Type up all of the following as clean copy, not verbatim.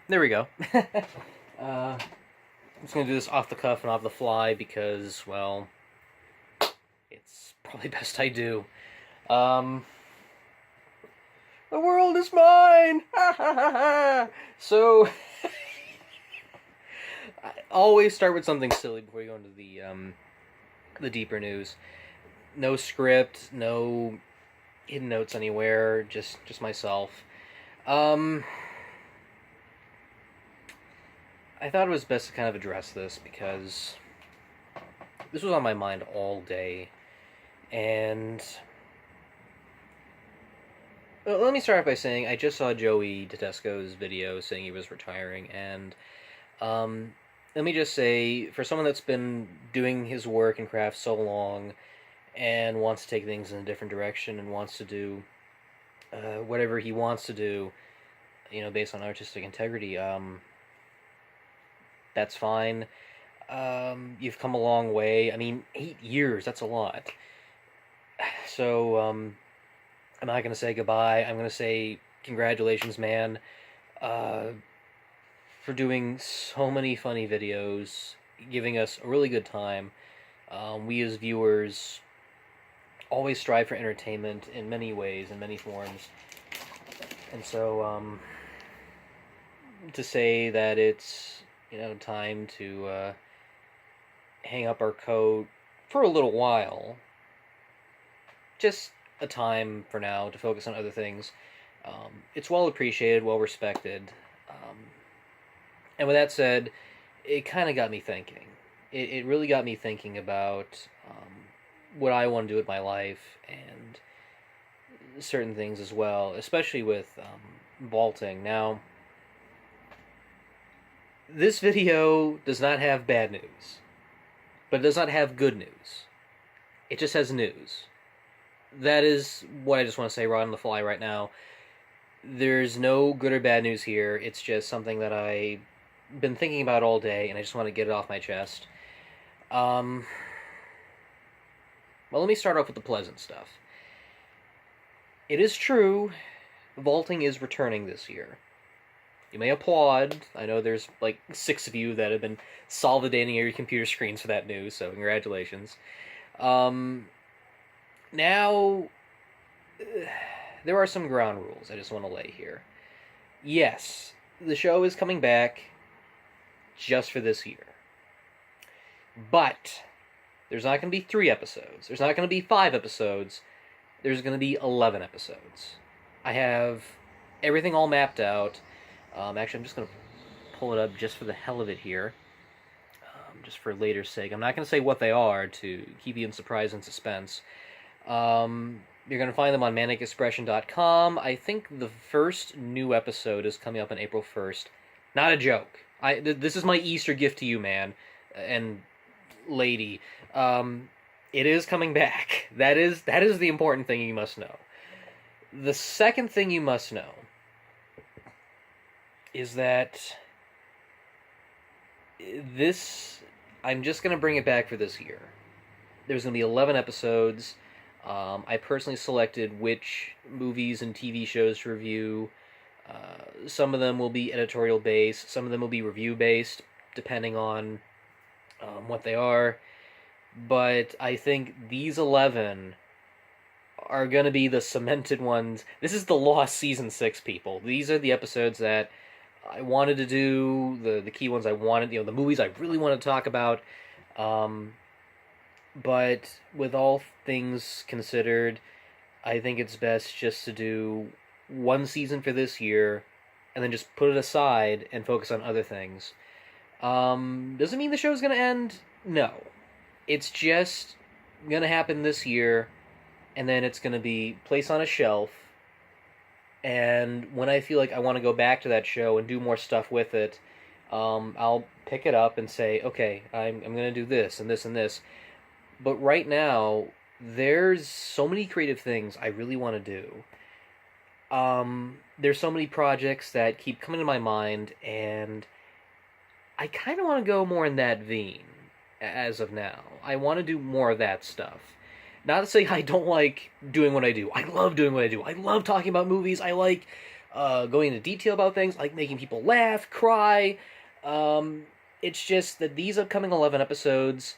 There we go. I'm just gonna do this off the cuff and off the fly because, well, it's probably best I do. The world is mine! So, I always start with something silly before you go into the deeper news. No script, no hidden notes anywhere, just myself. I thought it was best to kind of address this because this was on my mind all day, and let me start off by saying I just saw Joey Tedesco's video saying he was retiring, and let me just say, for someone that's been doing his work and craft so long and wants to take things in a different direction and wants to do whatever he wants to do, based on artistic integrity, that's fine. You've come a long way. I mean, 8 years, that's a lot. So, I'm not going to say goodbye. I'm going to say congratulations, man, for doing so many funny videos, giving us a really good time. We as viewers always strive for entertainment in many ways, in many forms. And so, to say that it's, time to hang up our coat for a little while, just a time for now to focus on other things. It's well appreciated, well respected. And with that said, it kind of got me thinking. It really got me thinking about what I want to do with my life and certain things as well, especially with vaulting. Now, this video does not have bad news, but it does not have good news. It just has news. That is what I just want to say right on the fly right now. There's no good or bad news here. It's just something that I've been thinking about all day, and I just want to get it off my chest. Well, let me start off with the pleasant stuff. It is true, vaulting is returning this year. You may applaud. I know there's like 6 of you that have been salivating your computer screens for that news, so congratulations. Now, there are some ground rules I just want to lay here. Yes, the show is coming back just for this year. But there's not going to be 3 episodes. There's not going to be 5 episodes. There's going to be 11 episodes. I have everything all mapped out. Actually, I'm just going to pull it up just for the hell of it here. Just for later sake. I'm not going to say what they are to keep you in surprise and suspense. You're going to find them on manicexpression.com. I think the first new episode is coming up on April 1st. Not a joke. This is my Easter gift to you, man. And lady. It is coming back. That is the important thing you must know. The second thing you must know is that I'm just going to bring it back for this year. There's going to be 11 episodes. I personally selected which movies and TV shows to review. Some of them will be editorial-based. Some of them will be review-based, depending on what they are. But I think these 11 are going to be the cemented ones. This is the Lost Season 6, people. These are the episodes that I wanted to do, the key ones I wanted, the movies I really want to talk about. But with all things considered, I think it's best just to do one season for this year and then just put it aside and focus on other things. Doesn't mean the show's going to end. No. It's just going to happen this year, and then it's going to be placed on a shelf. And when I feel like I want to go back to that show and do more stuff with it, I'll pick it up and say, okay, I'm going to do this and this and this. But right now, there's so many creative things I really want to do. There's so many projects that keep coming to my mind, and I kind of want to go more in that vein as of now. I want to do more of that stuff. Not to say I don't like doing what I do. I love doing what I do. I love talking about movies. I like going into detail about things. I like making people laugh, cry. Um, it's just that these upcoming 11 episodes,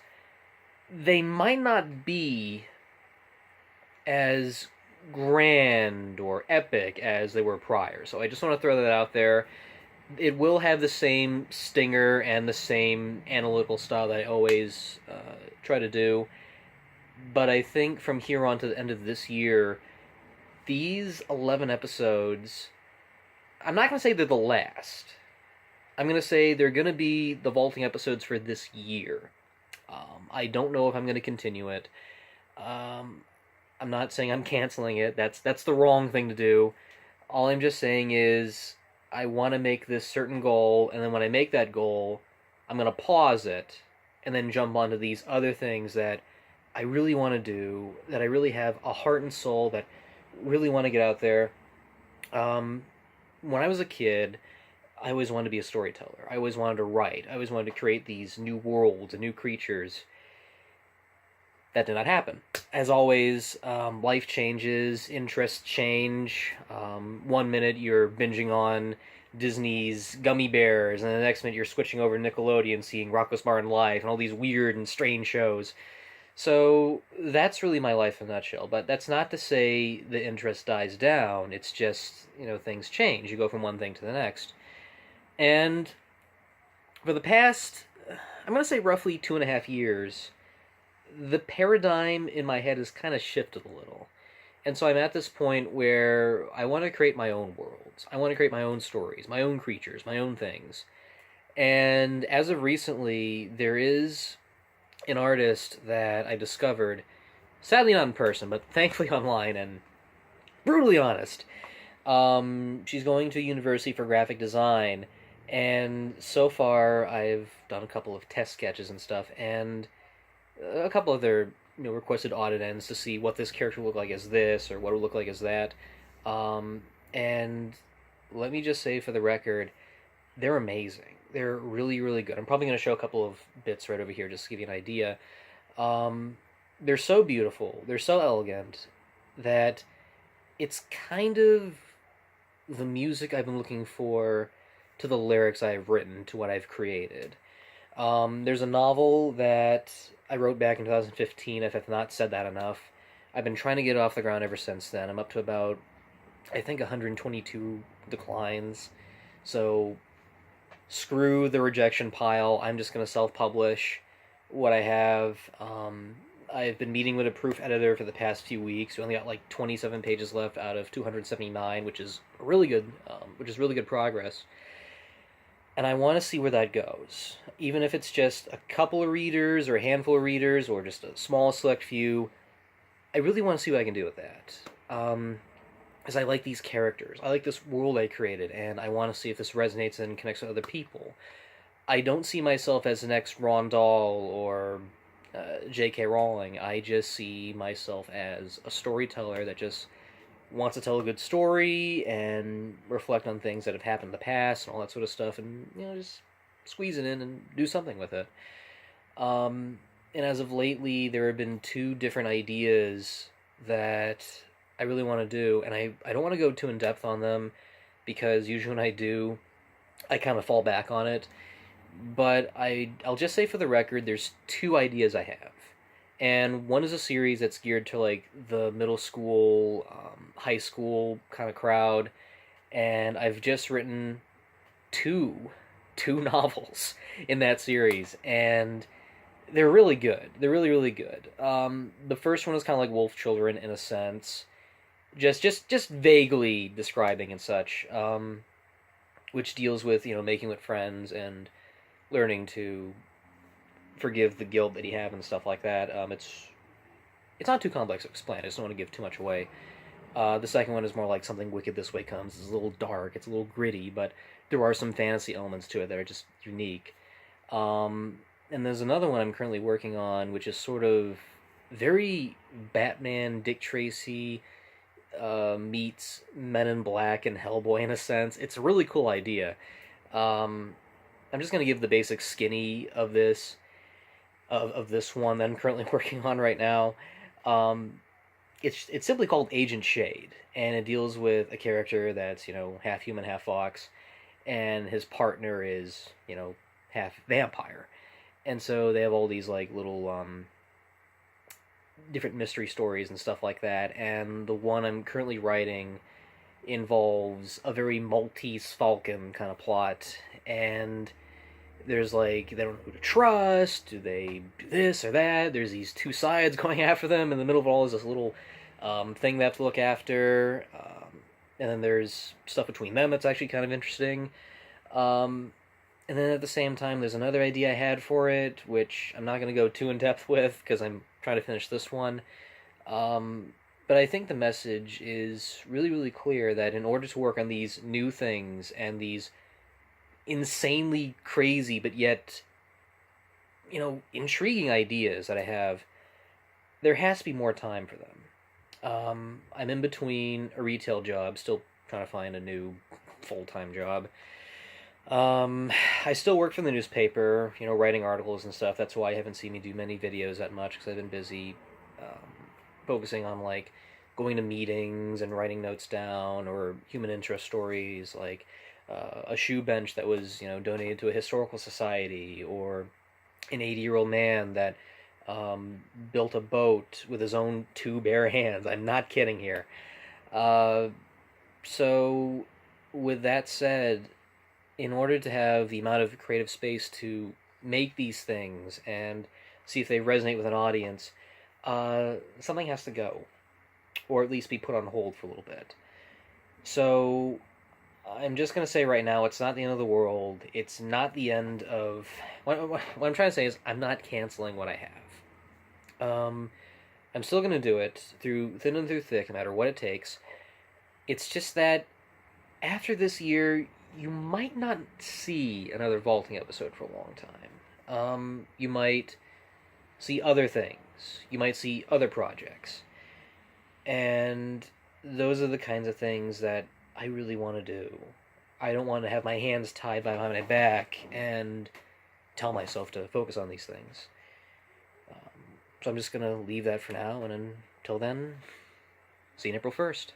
they might not be as grand or epic as they were prior. So I just want to throw that out there. It will have the same stinger and the same analytical style that I always try to do. But I think from here on to the end of this year, these 11 episodes, I'm not going to say they're the last. I'm going to say they're going to be the vaulting episodes for this year. I don't know if I'm going to continue it. Um, I'm not saying I'm canceling it. That's the wrong thing to do. All I'm just saying is I want to make this certain goal, and then when I make that goal, I'm going to pause it and then jump onto these other things that I really want to do, that I really have a heart and soul, that really want to get out there. Um, when I was a kid, I always wanted to be a storyteller. I always wanted to write. I always wanted to create these new worlds and new creatures. That did not happen. As always, life changes, interests change. 1 minute you're binging on Disney's Gummy Bears, and the next minute you're switching over to Nickelodeon, seeing Rocko's Modern Life, and all these weird and strange shows. So that's really my life in a nutshell. But that's not to say the interest dies down. It's just, things change. You go from one thing to the next. And for the past, I'm going to say roughly 2.5 years, the paradigm in my head has kind of shifted a little. And so I'm at this point where I want to create my own worlds. I want to create my own stories, my own creatures, my own things. And as of recently, there is an artist that I discovered, sadly not in person, but thankfully online and brutally honest. She's going to university for graphic design, and so far I've done a couple of test sketches and stuff, and a couple other requested audit ends to see what this character would look like as this or what it would look like as that. And let me just say for the record, they're amazing. They're really, really good. I'm probably going to show a couple of bits right over here just to give you an idea. They're so beautiful. They're so elegant that it's kind of the music I've been looking for to the lyrics I've written to what I've created. There's a novel that I wrote back in 2015, if I've not said that enough. I've been trying to get it off the ground ever since then. I'm up to about, I think, 122 declines. So, screw the rejection pile. I'm just going to self-publish what I have. I've been meeting with a proof editor for the past few weeks. We only got like 27 pages left out of 279, which is really good. Really good progress. And I want to see where that goes. Even if it's just a couple of readers or a handful of readers or just a small select few, I really want to see what I can do with that. Because I like these characters. I like this world I created, and I want to see if this resonates and connects with other people. I don't see myself as the next Ron Dahl or J.K. Rowling. I just see myself as a storyteller that just wants to tell a good story and reflect on things that have happened in the past and all that sort of stuff, and just squeeze it in and do something with it. And as of lately, there have been two different ideas that I really want to do, and I don't want to go too in depth on them because usually when I do, I kind of fall back on it. But I'll just say for the record, there's two ideas I have. And one is a series that's geared to like the middle school, high school kind of crowd, and I've just written two novels in that series, and they're really good. They're really, really good. The first one is kind of like Wolf Children in a sense, just vaguely describing and such, which deals with making with friends and learning to forgive the guilt that you have and stuff like that. It's not too complex to explain. I just don't want to give too much away. The second one is more like Something Wicked This Way Comes. It's a little dark. It's a little gritty, but there are some fantasy elements to it that are just unique. And there's another one I'm currently working on, which is sort of very Batman, Dick Tracy meets Men in Black and Hellboy in a sense. It's a really cool idea. I'm just going to give the basic skinny of this one that I'm currently working on right now. it's simply called Agent Shade, and it deals with a character that's half human, half fox, and his partner is half vampire, and so they have all these like little different mystery stories and stuff like that. And the one I'm currently writing involves a very Maltese Falcon kind of plot, and there's like they don't know who to trust. Do they do this or that? There's these two sides going after them. In the middle of it all is this little thing they have to look after, and then there's stuff between them that's actually kind of interesting. Um, and then at the same time, there's another idea I had for it, which I'm not going to go too in depth with because I'm trying to finish this one. Um, but I think the message is really, really clear that in order to work on these new things and these insanely crazy but yet, intriguing ideas that I have, there has to be more time for them. I'm in between a retail job, still trying to find a new full time job. I still work for the newspaper, writing articles and stuff. That's why you haven't seen me do many videos that much because I've been busy focusing on like going to meetings and writing notes down or human interest stories like a shoe bench that was donated to a historical society, or an 80-year-old man that built a boat with his own two bare hands. I'm not kidding here. Uh, so, with that said, in order to have the amount of creative space to make these things and see if they resonate with an audience, something has to go, or at least be put on hold for a little bit. So I'm just gonna say right now, it's not the end of the world. It's not the end of what I'm trying to say is I'm not canceling what I have. I'm still gonna do it through thin and through thick, no matter what it takes. It's just that after this year, you might not see another vaulting episode for a long time. You might see other things. You might see other projects. And those are the kinds of things that I really want to do. I don't want to have my hands tied behind my back and tell myself to focus on these things. So I'm just going to leave that for now, and until then, see you on April 1st.